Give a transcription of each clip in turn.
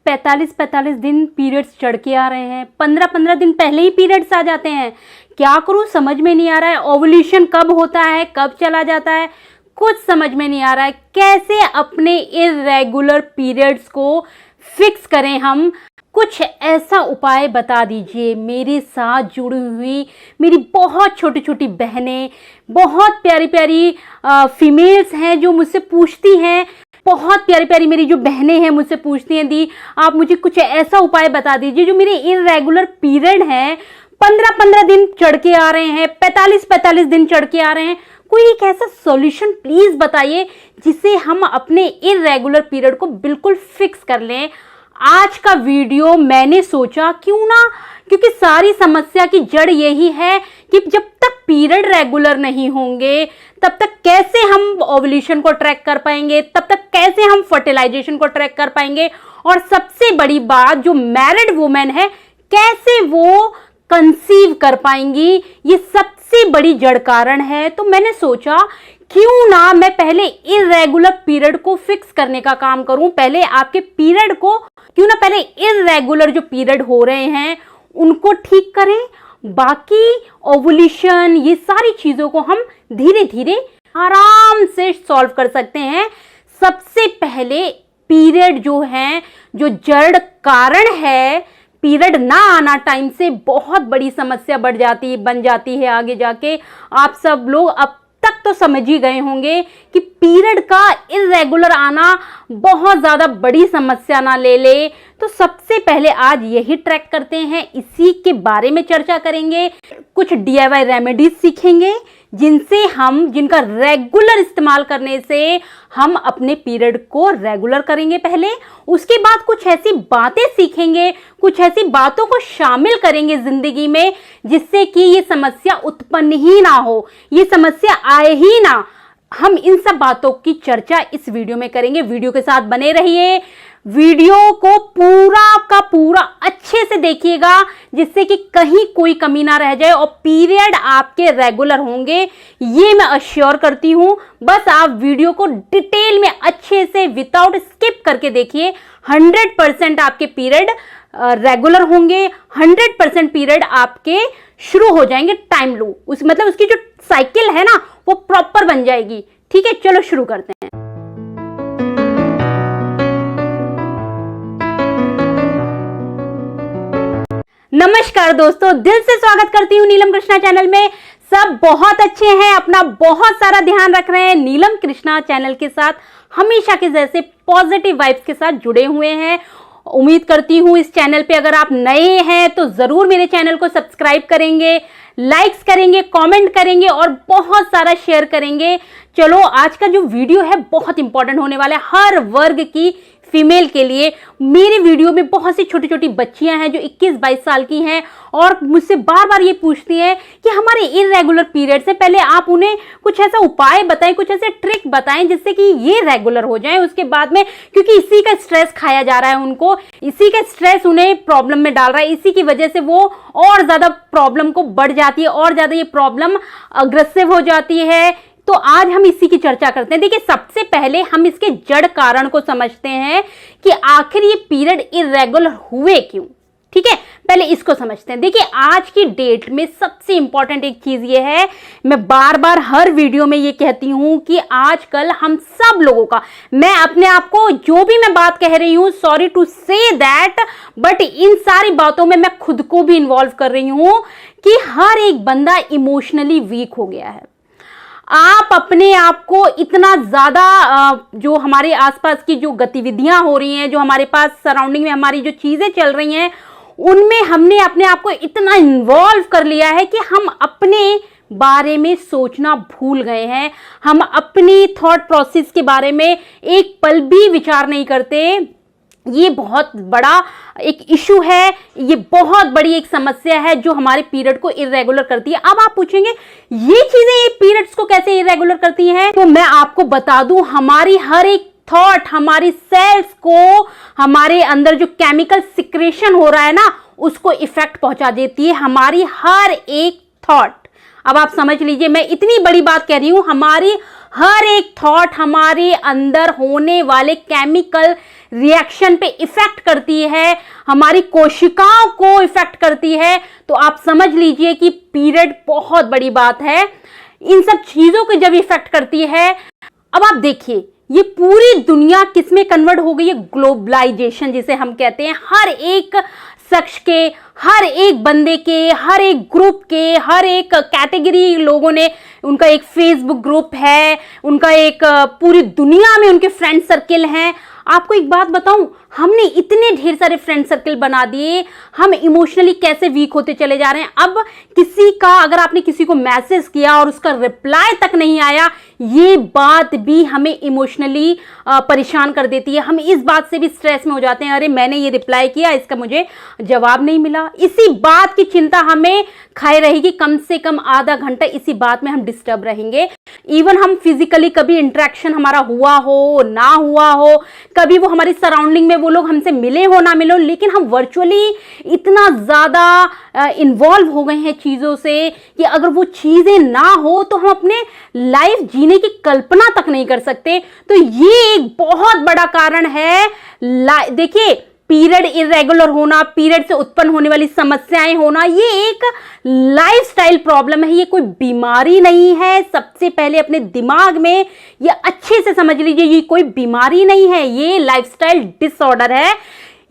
45-45 दिन पीरियड्स चढ़ के आ रहे हैं, 15-15 दिन पहले ही पीरियड्स आ जाते हैं। क्या करूं समझ में नहीं आ रहा है। ओवुलेशन कब होता है, कब चला जाता है, कुछ समझ में नहीं आ रहा है। कैसे अपने इर्रेगुलर पीरियड्स को फिक्स करें हम, कुछ ऐसा उपाय बता दीजिए। मेरे साथ जुड़ी हुई मेरी बहुत छोटी छोटी बहनें, बहुत प्यारी प्यारी फीमेल्स हैं जो मुझसे पूछती हैं, बहुत प्यारी प्यारी मेरी जो बहनें हैं मुझसे पूछती हैं, दी आप मुझे कुछ ऐसा उपाय बता दीजिए जो मेरे इर्रेगुलर पीरियड हैं, 15-15 दिन चढ़ के आ रहे हैं, 45-45 दिन चढ़ के आ रहे हैं, कोई एक ऐसा सॉल्यूशन प्लीज बताइए जिससे हम अपने इर्रेगुलर पीरियड को बिल्कुल फिक्स कर लें। आज का वीडियो मैंने सोचा क्यों ना, क्योंकि सारी समस्या की जड़ यही है कि जब तक पीरियड रेगुलर नहीं होंगे तब तक कैसे हम ओवुलेशन को ट्रैक कर पाएंगे, तब तक कैसे हम फर्टिलाइजेशन को ट्रैक कर पाएंगे, और सबसे बड़ी बात जो मैरिड वुमेन है कैसे वो कंसीव कर पाएंगी, ये सबसे बड़ी जड़ कारण है। तो मैंने सोचा क्यों ना मैं पहले इर्रेगुलर पीरियड को फिक्स करने का काम करूं, पहले आपके पीरियड को, क्यों ना पहले इर्रेगुलर जो पीरियड हो रहे हैं उनको ठीक करें, बाकी ओवुलेशन ये सारी चीजों को हम धीरे धीरे आराम से सॉल्व कर सकते हैं। सबसे पहले पीरियड जो है, जो जड़ कारण है, पीरियड ना आना टाइम से बहुत बड़ी समस्या बन जाती है आगे जाके। आप सब लोग अब तक तो समझ ही गए होंगे कि पीरियड का इर्रेगुलर आना बहुत ज्यादा बड़ी समस्या ना ले। तो सबसे पहले आज यही ट्रैक करते हैं, इसी के बारे में चर्चा करेंगे, कुछ DIY रेमेडीज सीखेंगे जिनका रेगुलर इस्तेमाल करने से हम अपने पीरियड को रेगुलर करेंगे पहले। उसके बाद कुछ ऐसी बातें सीखेंगे, कुछ ऐसी बातों को शामिल करेंगे जिंदगी में जिससे कि ये समस्या उत्पन्न ही ना हो, ये समस्या आए ही ना। हम इन सब बातों की चर्चा इस वीडियो में करेंगे। वीडियो के साथ बने रहिए, वीडियो को पूरा का पूरा अच्छे से देखिएगा जिससे कि कहीं कोई कमी ना रह जाए और पीरियड आपके रेगुलर होंगे, ये मैं अश्योर करती हूं। बस आप वीडियो को डिटेल में अच्छे से विदाउट स्किप करके देखिए। 100% आपके पीरियड रेगुलर होंगे, 100% पीरियड आपके शुरू हो जाएंगे टाइम लो, मतलब उसकी जो साइकिल है ना वो प्रॉपर बन जाएगी। ठीक है, चलो शुरू करते हैं। नमस्कार दोस्तों, दिल से स्वागत करती हूँ नीलम कृष्णा चैनल में। सब बहुत अच्छे हैं, अपना बहुत सारा ध्यान रख रहे हैं, नीलम कृष्णा चैनल के साथ हमेशा के जैसे पॉजिटिव वाइब्स के साथ जुड़े हुए हैं। उम्मीद करती हूँ इस चैनल पे अगर आप नए हैं तो जरूर मेरे चैनल को सब्सक्राइब करेंगे, लाइक्स करेंगे, कमेंट करेंगे और बहुत सारा शेयर करेंगे। चलो आज का जो वीडियो है बहुत इंपॉर्टेंट होने वाला है हर वर्ग की फीमेल के लिए। मेरे वीडियो में बहुत सी छोटी छोटी बच्चियां हैं जो 21-22 साल की हैं और मुझसे बार बार ये पूछती हैं कि हमारे इर्रेगुलर पीरियड से पहले आप उन्हें कुछ ऐसा उपाय बताएं, कुछ ऐसे ट्रिक बताएं जिससे कि ये रेगुलर हो जाए उसके बाद में, क्योंकि इसी का स्ट्रेस खाया जा रहा है उनको, इसी का स्ट्रेस उन्हें प्रॉब्लम में डाल रहा है, इसी की वजह से वो और ज्यादा प्रॉब्लम को बढ़ जाती है, और ज्यादा ये प्रॉब्लम अग्रेसिव हो जाती है। तो आज हम इसी की चर्चा करते हैं। देखिए, सबसे पहले हम इसके जड़ कारण को समझते हैं कि आखिर ये पीरियड इर्रेगुलर हुए क्यों। ठीक है, पहले इसको समझते हैं। देखिए, आज की डेट में सबसे इंपॉर्टेंट एक चीज ये है, मैं बार बार हर वीडियो में ये कहती हूं कि आजकल हम सब लोगों का, मैं अपने आप को जो भी मैं बात कह रही हूं, sorry to say that, but इन सारी बातों में मैं खुद को भी इन्वॉल्व कर रही हूं कि हर एक बंदा इमोशनली वीक हो गया है। आप अपने आप को इतना ज्यादा जो हमारे आसपास की जो गतिविधियां हो रही हैं, जो हमारे पास सराउंडिंग में हमारी जो चीजें चल रही हैं, उनमें हमने अपने आप को इतना इन्वॉल्व कर लिया है कि हम अपने बारे में सोचना भूल गए हैं। हम अपनी थॉट प्रोसेस के बारे में एक पल भी विचार नहीं करते। ये बहुत बड़ा एक इशू है, ये बहुत बड़ी एक समस्या है जो हमारे पीरियड को इर्रेगुलर करती है। अब आप पूछेंगे ये चीजें ये पीरियड्स को कैसे इर्रेगुलर करती हैं, तो मैं आपको बता दूं, हमारी हर एक थॉट, हमारी सेल्स को, हमारे अंदर जो केमिकल सिक्रेशन हो रहा है ना, उसको इफेक्ट पहुंचा देती है हमारी हर एक थॉट। अब आप समझ लीजिए, मैं इतनी बड़ी बात कह रही हूं, हमारी हर एक थॉट हमारे अंदर होने वाले केमिकल रिएक्शन पे इफेक्ट करती है, हमारी कोशिकाओं को इफेक्ट करती है। तो आप समझ लीजिए कि पीरियड बहुत बड़ी बात है, इन सब चीजों को जब इफेक्ट करती है। अब आप देखिए ये पूरी दुनिया किसमें कन्वर्ट हो गई है, ग्लोबलाइजेशन जिसे हम कहते हैं। हर एक शख्स के, हर एक बंदे के, हर एक ग्रुप के, हर एक कैटेगरी लोगों ने, उनका एक फेसबुक ग्रुप है, उनका एक पूरी दुनिया में उनके फ्रेंड सर्किल हैं। आपको एक बात बताऊं, हमने इतने ढेर सारे फ्रेंड सर्किल बना दिए, हम इमोशनली कैसे वीक होते चले जा रहे हैं। अब किसी का, अगर आपने किसी को मैसेज किया और उसका रिप्लाई तक नहीं आया, ये बात भी हमें इमोशनली परेशान कर देती है। हम इस बात से भी स्ट्रेस में हो जाते हैं, अरे मैंने ये रिप्लाई किया, इसका मुझे जवाब नहीं मिला। इसी बात की चिंता हमें खाए रहेगी, कम से कम आधा घंटा इसी बात में हम डिस्टर्ब रहेंगे। इवन हम फिजिकली कभी इंटरेक्शन हमारा हुआ हो ना हुआ हो, कभी वो हमारी सराउंडिंग में वो लोग हमसे मिले हो ना मिले हो, लेकिन हम वर्चुअली इतना ज्यादा इन्वॉल्व हो गए हैं चीजों से कि अगर वो चीजें ना हो तो हम अपने लाइफ जीने की कल्पना तक नहीं कर सकते। तो ये एक बहुत बड़ा कारण है। देखिए, पीरियड इरेगुलर होना, पीरियड से उत्पन्न होने वाली समस्याएं होना, ये एक लाइफस्टाइल प्रॉब्लम है, ये कोई बीमारी नहीं है। सबसे पहले अपने दिमाग में ये अच्छे से समझ लीजिए, ये कोई बीमारी नहीं है, ये लाइफस्टाइल डिसऑर्डर है।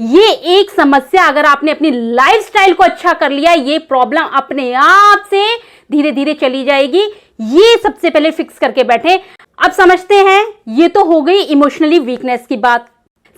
ये एक समस्या, अगर आपने अपनी लाइफस्टाइल को अच्छा कर लिया, ये प्रॉब्लम अपने आप से धीरे धीरे चली जाएगी। ये सबसे पहले फिक्स करके बैठे। अब समझते हैं, ये तो हो गई इमोशनली वीकनेस की बात।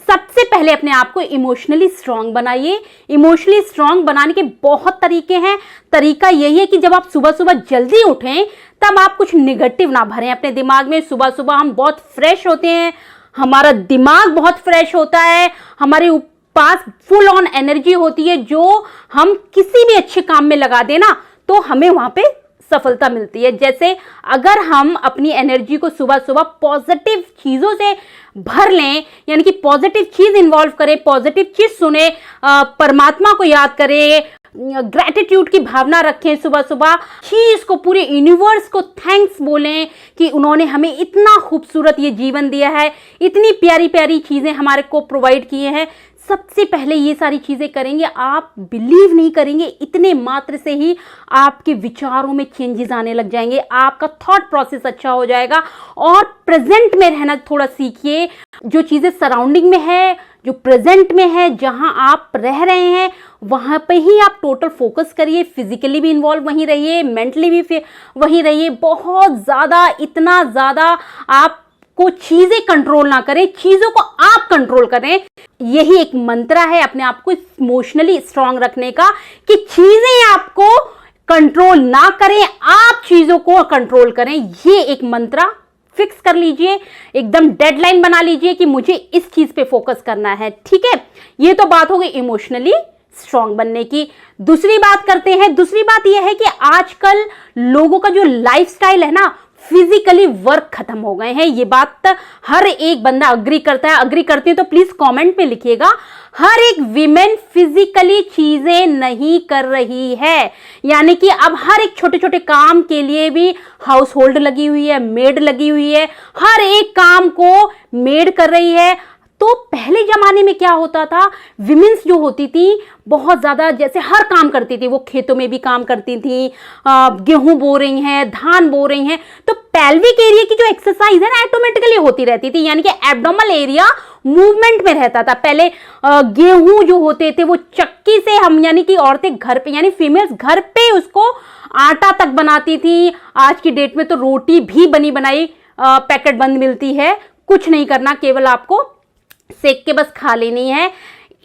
सबसे पहले अपने आप को इमोशनली स्ट्रांग बनाइए। इमोशनली स्ट्रांग बनाने के बहुत तरीके हैं। तरीका यही है कि जब आप सुबह सुबह जल्दी उठें, तब आप कुछ निगेटिव ना भरें अपने दिमाग में। सुबह सुबह हम बहुत फ्रेश होते हैं, हमारा दिमाग बहुत फ्रेश होता है, हमारे पास फुल ऑन एनर्जी होती है, जो हम किसी भी अच्छे काम में लगा देना तो हमें वहां पे सफलता मिलती है। जैसे अगर हम अपनी एनर्जी को सुबह सुबह पॉजिटिव चीजों से भर लें, यानी कि पॉजिटिव चीज इन्वॉल्व करें, पॉजिटिव चीज सुने, परमात्मा को याद करें, ग्रेटिट्यूड की भावना रखें, सुबह सुबह चीज को, पूरे यूनिवर्स को थैंक्स बोलें कि उन्होंने हमें इतना खूबसूरत ये जीवन दिया है, इतनी प्यारी प्यारी चीजें हमारे को प्रोवाइड किए हैं। सबसे पहले ये सारी चीजें करेंगे, आप बिलीव नहीं करेंगे, इतने मात्र से ही आपके विचारों में चेंजेस आने लग जाएंगे, आपका थॉट प्रोसेस अच्छा हो जाएगा। और प्रेजेंट में रहना थोड़ा सीखिए। जो चीजें सराउंडिंग में है, जो प्रेजेंट में है, जहां आप रह रहे हैं, वहां पे ही आप टोटल फोकस करिए। फिजिकली भी इन्वॉल्व वहीं रहिए, मेंटली भी वहीं रहिए। बहुत ज्यादा, इतना ज्यादा आप को चीजें कंट्रोल ना करें, चीजों को आप कंट्रोल करें। यही एक मंत्र है अपने आप को इमोशनली स्ट्रांग रखने का, कि चीजें आपको कंट्रोल ना करें, आप चीजों को कंट्रोल करें। ये एक मंत्र फिक्स कर लीजिए, एकदम डेडलाइन बना लीजिए कि मुझे इस चीज पे फोकस करना है। ठीक है, ये तो बात हो गई इमोशनली स्ट्रांग बनने की। दूसरी बात करते हैं। दूसरी बात यह है कि आजकल लोगों का जो लाइफस्टाइल है ना, फिजिकली वर्क खत्म हो गए हैं। ये बात हर एक बंदा अग्री करता है। अग्री करते हैं तो प्लीज कमेंट में लिखिएगा। हर एक विमेन फिजिकली चीजें नहीं कर रही है, यानी कि अब हर एक छोटे छोटे काम के लिए भी हाउस होल्ड लगी हुई है, मेड लगी हुई है, हर एक काम को मेड कर रही है। तो पहले जमाने में क्या होता था, विमेन्स जो होती थी बहुत ज्यादा, जैसे हर काम करती थी, वो खेतों में भी काम करती थी, गेहूं बो रही हैं, धान बो रही हैं, तो पेल्विक एरिया की जो एक्सरसाइज है ना ऑटोमेटिकली होती रहती थी, यानी कि एब्डोमल एरिया मूवमेंट में रहता था। पहले गेहूं जो होते थे वो चक्की से हम, यानी कि औरतें घर पे, यानी फीमेल्स घर पे उसको आटा तक बनाती थी। आज की डेट में तो रोटी भी बनी बनाई पैकेट बंद मिलती है, कुछ नहीं करना, केवल आपको सेक के बस खा लेनी है।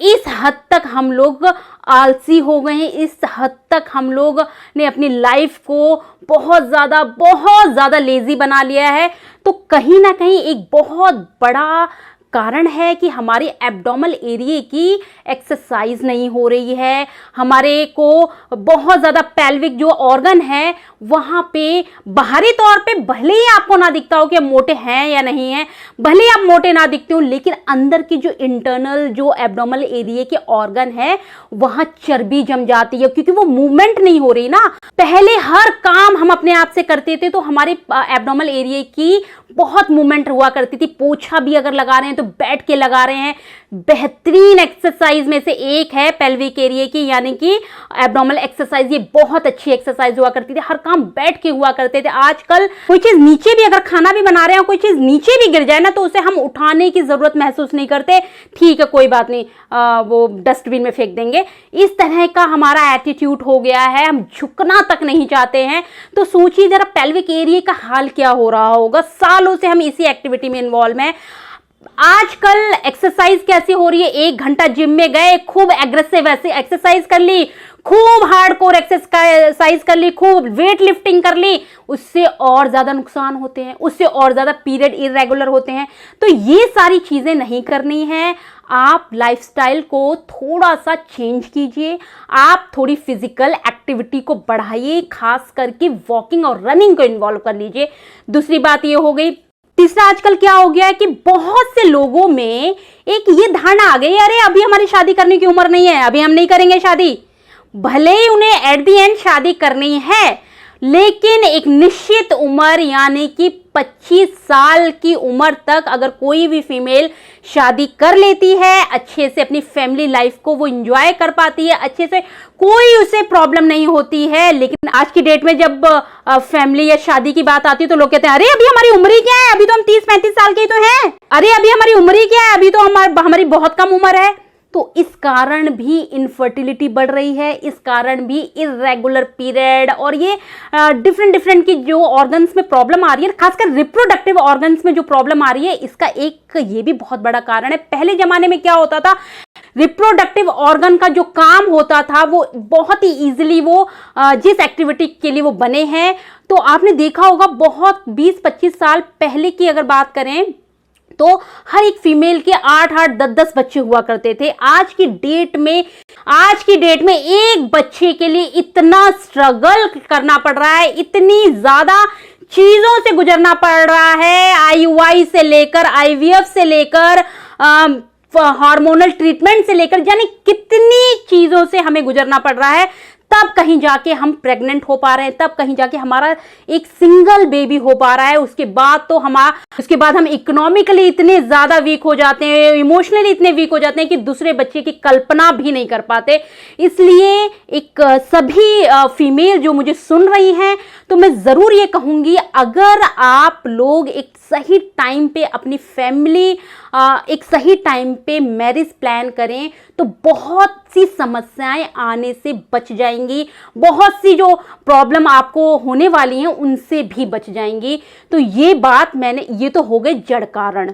इस हद तक हम लोग आलसी हो गए हैं, इस हद तक हम लोग ने अपनी लाइफ को बहुत ज़्यादा लेजी बना लिया है। तो कहीं ना कहीं एक बहुत बड़ा कारण है कि हमारे एब्डोमल एरिया की एक्सरसाइज नहीं हो रही है। हमारे को बहुत ज़्यादा पेल्विक जो ऑर्गन है वहाँ पे बाहरी तौर पे भले ही आपको ना दिखता हो कि आप मोटे हैं या नहीं हैं, भले ही आप मोटे ना दिखते हो, लेकिन अंदर की जो इंटरनल जो एब्डोमल एरिया के ऑर्गन है वहाँ चर्बी जम जाती है, क्योंकि वो मूवमेंट नहीं हो रही ना। पहले हर काम हम अपने आप से करते थे तो हमारे एब्डोमल एरिया की बहुत मूवमेंट हुआ करती थी। पोछा भी अगर लगा रहे हैं तो बैठ के लगा रहे हैं। बेहतरीन एक्सरसाइज में से एक है पेल्विक एरिया की, यानी कि एब्डोमिनल एक्सरसाइज। ये बहुत अच्छी एक्सरसाइज हुआ करती थी, हर काम बैठ के हुआ करते थे। आजकल कोई चीज नीचे भी, अगर खाना भी बना रहे हैं, कोई चीज नीचे भी गिर जाए ना तो उसे हम उठाने की जरूरत महसूस नहीं करते। ठीक है, कोई बात नहीं, वो डस्टबिन में फेंक देंगे। इस तरह का हमारा एटीट्यूड हो गया है, हम झुकना तक नहीं चाहते हैं। तो सोचिए जरा पेल्विक एरिया का हाल क्या हो रहा होगा। सालों से हम इसी एक्टिविटी में इन्वॉल्व हैं। आजकल एक्सरसाइज कैसी हो रही है, 1 घंटा जिम में गए, खूब एग्रेसिव ऐसे एक्सरसाइज कर ली, खूब हार्डकोर एक्सरसाइज कर ली, खूब वेट लिफ्टिंग कर ली, उससे और ज्यादा नुकसान होते हैं, उससे और ज्यादा पीरियड इरेगुलर होते हैं। तो ये सारी चीजें नहीं करनी है। आप लाइफस्टाइल को थोड़ा सा चेंज कीजिए, आप थोड़ी फिजिकल एक्टिविटी को बढ़ाइए, खास करके वॉकिंग और रनिंग को इन्वॉल्व कर लीजिए। दूसरी बात ये हो गई। तीसरा, आजकल क्या हो गया है कि बहुत से लोगों में एक ये धारणा आ गई, अरे अभी हमारी शादी करने की उम्र नहीं है, अभी हम नहीं करेंगे शादी। भले ही उन्हें एट द एंड शादी करनी है, लेकिन एक निश्चित उम्र यानी कि 25 साल की उम्र तक अगर कोई भी फीमेल शादी कर लेती है, अच्छे से अपनी फैमिली लाइफ को वो एंजॉय कर पाती है, अच्छे से कोई उसे प्रॉब्लम नहीं होती है। लेकिन आज की डेट में जब फैमिली या शादी की बात आती है तो लोग कहते हैं, अरे अभी हमारी उम्र ही क्या है, अभी तो हम 30-35 साल के ही तो हैं, अरे अभी हमारी उम्र ही क्या है, अभी तो हमारी बहुत कम उम्र है। तो इस कारण भी इनफर्टिलिटी बढ़ रही है, इस कारण भी इरेगुलर पीरियड और ये डिफरेंट की जो ऑर्गन्स में प्रॉब्लम आ रही है, खासकर रिप्रोडक्टिव ऑर्गन्स में जो प्रॉब्लम आ रही है, इसका एक ये भी बहुत बड़ा कारण है। पहले जमाने में क्या होता था, रिप्रोडक्टिव ऑर्गन का जो काम होता था वो बहुत ही इजीली वो जिस एक्टिविटी के लिए वो बने हैं, तो आपने देखा होगा बहुत 20-25 साल पहले की अगर बात करें तो हर एक फीमेल के 8-8, 10-10 बच्चे हुआ करते थे। आज की डेट में एक बच्चे के लिए इतना स्ट्रगल करना पड़ रहा है, इतनी ज्यादा चीजों से गुजरना पड़ रहा है, IUI से लेकर IVF से लेकर हार्मोनल ट्रीटमेंट से लेकर, यानी कितनी चीजों से हमें गुजरना पड़ रहा है, तब कहीं जाके हम प्रेग्नेंट हो पा रहे हैं, तब कहीं जाके हमारा एक सिंगल बेबी हो पा रहा है। उसके बाद हम इकोनॉमिकली इतने ज्यादा वीक हो जाते हैं, इमोशनली इतने वीक हो जाते हैं कि दूसरे बच्चे की कल्पना भी नहीं कर पाते। इसलिए एक सभी फीमेल जो मुझे सुन रही हैं, तो मैं जरूर ये कहूंगी, अगर आप लोग एक सही टाइम पे अपनी फैमिली, एक सही टाइम पे मैरिज प्लान करें तो बहुत सी समस्याएं आने से बच जाएंगी, बहुत सी जो प्रॉब्लम आपको होने वाली हैं उनसे भी बच जाएंगी। तो ये तो हो गए जड़ कारण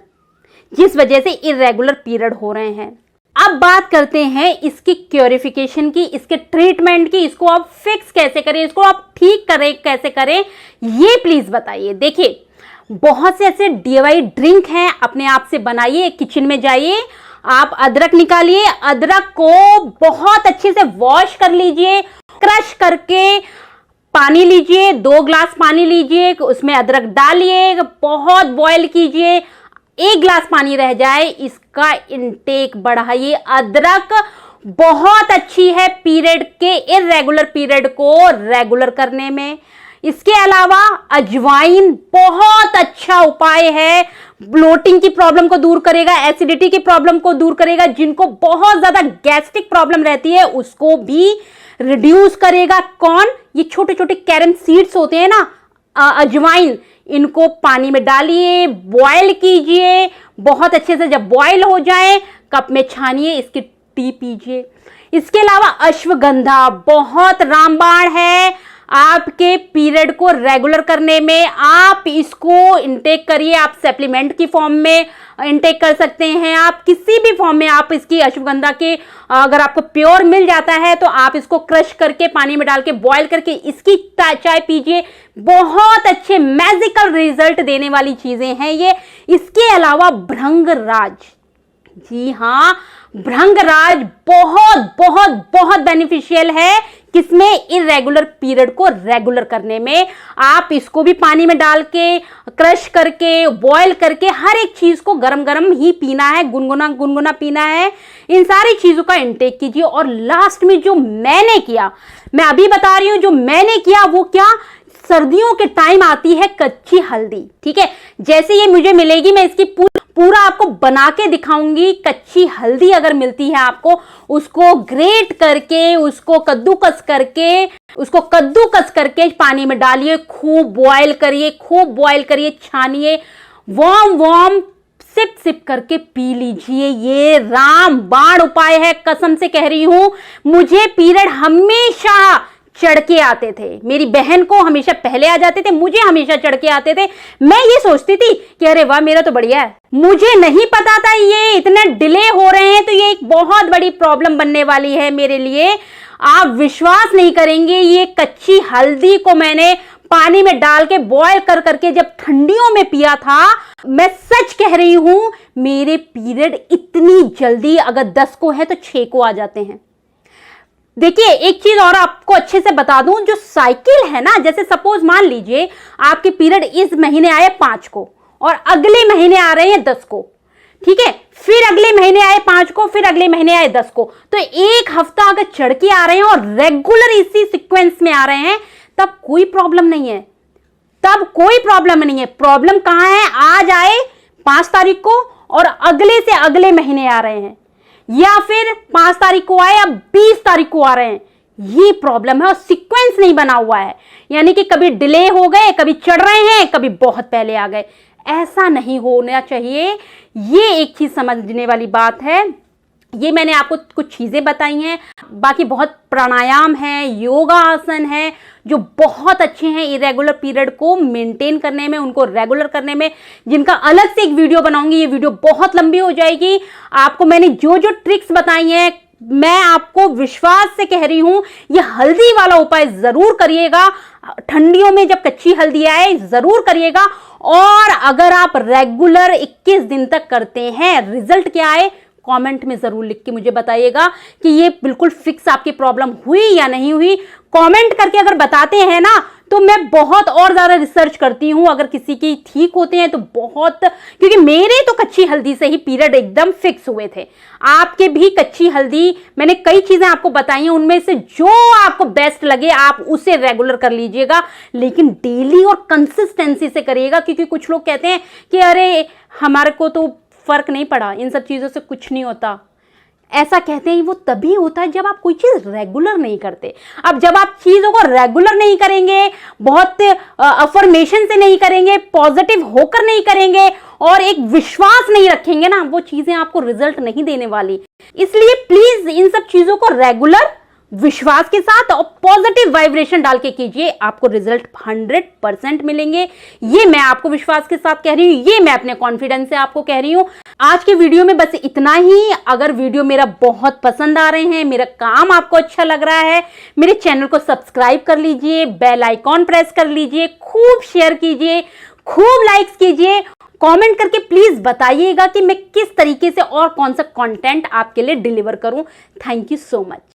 जिस वजह से इरेगुलर पीरियड हो रहे हैं। अब बात करते हैं इसकी क्योरिफिकेशन की, इसके ट्रीटमेंट की, इसको आप फिक्स कैसे करें, इसको आप ठीक करें कैसे करें, ये प्लीज बताइए। देखिए, बहुत से ऐसे DIY ड्रिंक हैं, अपने आप से बनाइए। किचन में जाइए, आप अदरक निकालिए, अदरक को बहुत अच्छे से वॉश कर लीजिए, क्रश करके पानी लीजिए, 2 ग्लास पानी लीजिए, उसमें अदरक डालिए, बहुत बॉयल कीजिए, 1 ग्लास पानी रह जाए, इसका इंटेक बढ़ाइए। अदरक बहुत अच्छी है पीरियड के इरेगुलर पीरियड को रेगुलर करने में। इसके अलावा अजवाइन बहुत अच्छा उपाय है, ब्लोटिंग की प्रॉब्लम को दूर करेगा, एसिडिटी की प्रॉब्लम को दूर करेगा, जिनको बहुत ज्यादा गैस्ट्रिक प्रॉब्लम रहती है उसको भी रिड्यूस करेगा। कौन? ये छोटे छोटे कैरम सीड्स होते हैं ना, अजवाइन, इनको पानी में डालिए, बॉयल कीजिए बहुत अच्छे से। जब बॉयल हो जाए कप में छानिए, इसकी टी पीजिए। इसके अलावा अश्वगंधा बहुत रामबाण है, आपके पीरियड को रेगुलर करने में। आप इसको इनटेक करिए, आप सप्लीमेंट की फॉर्म में इनटेक कर सकते हैं, आप किसी भी फॉर्म में आप इसकी अश्वगंधा के, अगर आपको प्योर मिल जाता है तो आप इसको क्रश करके पानी में डाल के बॉयल करके इसकी चाय पीजिए। बहुत अच्छे मैजिकल रिजल्ट देने वाली चीजें हैं ये। इसके अलावा भृंगराज, जी हां, भृंगराज बहुत बहुत बहुत बेनिफिशियल है। किसमें? इरेगुलर पीरियड को रेगुलर करने में। आप इसको भी पानी में डाल के, क्रश करके, बॉयल करके, हर एक चीज को गरम गरम ही पीना है, गुनगुना गुनगुना पीना है। इन सारी चीजों का इंटेक कीजिए। और लास्ट में जो मैंने किया, मैं अभी बता रही हूं, जो मैंने किया वो क्या, सर्दियों के टाइम आती है कच्ची हल्दी, ठीक है। जैसे ये मुझे मिलेगी मैं इसकी पूरा आपको बना के दिखाऊंगी। कच्ची हल्दी अगर मिलती है आपको, उसको ग्रेट करके, उसको कद्दूकस करके पानी में डालिए, खूब बॉयल करिए, छानिए, वार्म सिप सिप करके पी लीजिए। ये रामबाण उपाय है, कसम से कह रही हूं। मुझे पीरियड हमेशा चढ़ के आते थे, मेरी बहन को हमेशा पहले आ जाते थे, मुझे हमेशा चढ़ के आते थे। मैं ये सोचती थी कि अरे वाह, मेरा तो बढ़िया है। मुझे नहीं पता था ये इतने डिले हो रहे हैं, तो ये एक बहुत बड़ी प्रॉब्लम बनने वाली है मेरे लिए। आप विश्वास नहीं करेंगे, ये कच्ची हल्दी को मैंने पानी में डाल के बॉयल करके जब ठंडियों में पिया था, मैं सच कह रही हूं, मेरे पीरियड इतनी जल्दी, अगर 10 को है तो 6 को आ जाते हैं। देखिए, एक चीज और आपको अच्छे से बता दूं, जो साइकिल है ना, जैसे सपोज मान लीजिए आपके पीरियड इस महीने आए 5 को और अगले महीने आ रहे हैं 10 को, ठीक है, फिर अगले महीने आए 5 को, फिर अगले महीने आए 10 को, तो एक हफ्ता अगर चढ़ के आ रहे हैं और रेगुलर इसी सीक्वेंस में आ रहे हैं, तब कोई प्रॉब्लम नहीं है, प्रॉब्लम कहां है? आज आए 5 तारीख को और अगले से अगले महीने आ रहे हैं, या फिर 5 तारीख को आए, अब 20 तारीख को आ रहे हैं, ये प्रॉब्लम है। और सीक्वेंस नहीं बना हुआ है, यानी कि कभी डिले हो गए, कभी चढ़ रहे हैं, कभी बहुत पहले आ गए। ऐसा नहीं होना चाहिए। ये एक चीज समझने वाली बात है। ये मैंने आपको कुछ चीजें बताई हैं, बाकी बहुत प्राणायाम है, योगा आसन है, जो बहुत अच्छे हैं इरेगुलर पीरियड को मेंटेन करने में, उनको रेगुलर करने में, जिनका अलग से एक वीडियो बनाऊंगी। ये वीडियो बहुत लंबी हो जाएगी। आपको मैंने जो जो ट्रिक्स बताई हैं, मैं आपको विश्वास से कह रही हूं, ये हल्दी वाला उपाय जरूर करिएगा। ठंडियों में जब कच्ची हल्दी आए जरूर करिएगा। और अगर आप रेगुलर 21 दिन तक करते हैं, रिजल्ट क्या आए कमेंट में जरूर लिख के मुझे बताइएगा कि ये बिल्कुल फिक्स आपकी प्रॉब्लम हुई या नहीं हुई। कमेंट करके अगर बताते हैं ना, तो मैं बहुत और ज्यादा रिसर्च करती हूं। अगर किसी की ठीक होते हैं तो बहुत, क्योंकि मेरे तो कच्ची हल्दी से ही पीरियड एकदम फिक्स हुए थे। आपके भी कच्ची हल्दी, मैंने कई चीजें आपको बताई हैं, उनमें से जो आपको बेस्ट लगे आप उसे रेगुलर कर लीजिएगा, लेकिन डेली और कंसिस्टेंसी से करिएगा। क्योंकि कुछ लोग कहते हैं कि अरे हमारे को तो फर्क नहीं पड़ा, इन सब चीजों से कुछ नहीं होता। ऐसा कहते हैं वो तभी होता है जब आप कोई चीज रेगुलर नहीं करते। अब जब आप चीजों को रेगुलर नहीं करेंगे, बहुत अफर्मेशन से नहीं करेंगे, पॉजिटिव होकर नहीं करेंगे और एक विश्वास नहीं रखेंगे ना, वो चीजें आपको रिजल्ट नहीं देने वाली। इसलिए प्लीज इन सब चीजों को रेगुलर, विश्वास के साथ और पॉजिटिव वाइब्रेशन डाल के कीजिए, आपको रिजल्ट 100% मिलेंगे। ये मैं आपको विश्वास के साथ कह रही हूं, ये मैं अपने कॉन्फिडेंस से आपको कह रही हूं। आज के वीडियो में बस इतना ही। अगर वीडियो मेरा बहुत पसंद आ रहे हैं, मेरा काम आपको अच्छा लग रहा है, मेरे चैनल को सब्सक्राइब कर लीजिए, बेल आइकॉन प्रेस कर लीजिए, खूब शेयर कीजिए, खूब लाइक्स कीजिए, कमेंट करके प्लीज बताइएगा कि मैं किस तरीके से और कौन सा कंटेंट आपके लिए डिलीवर करूं। Thank you so much.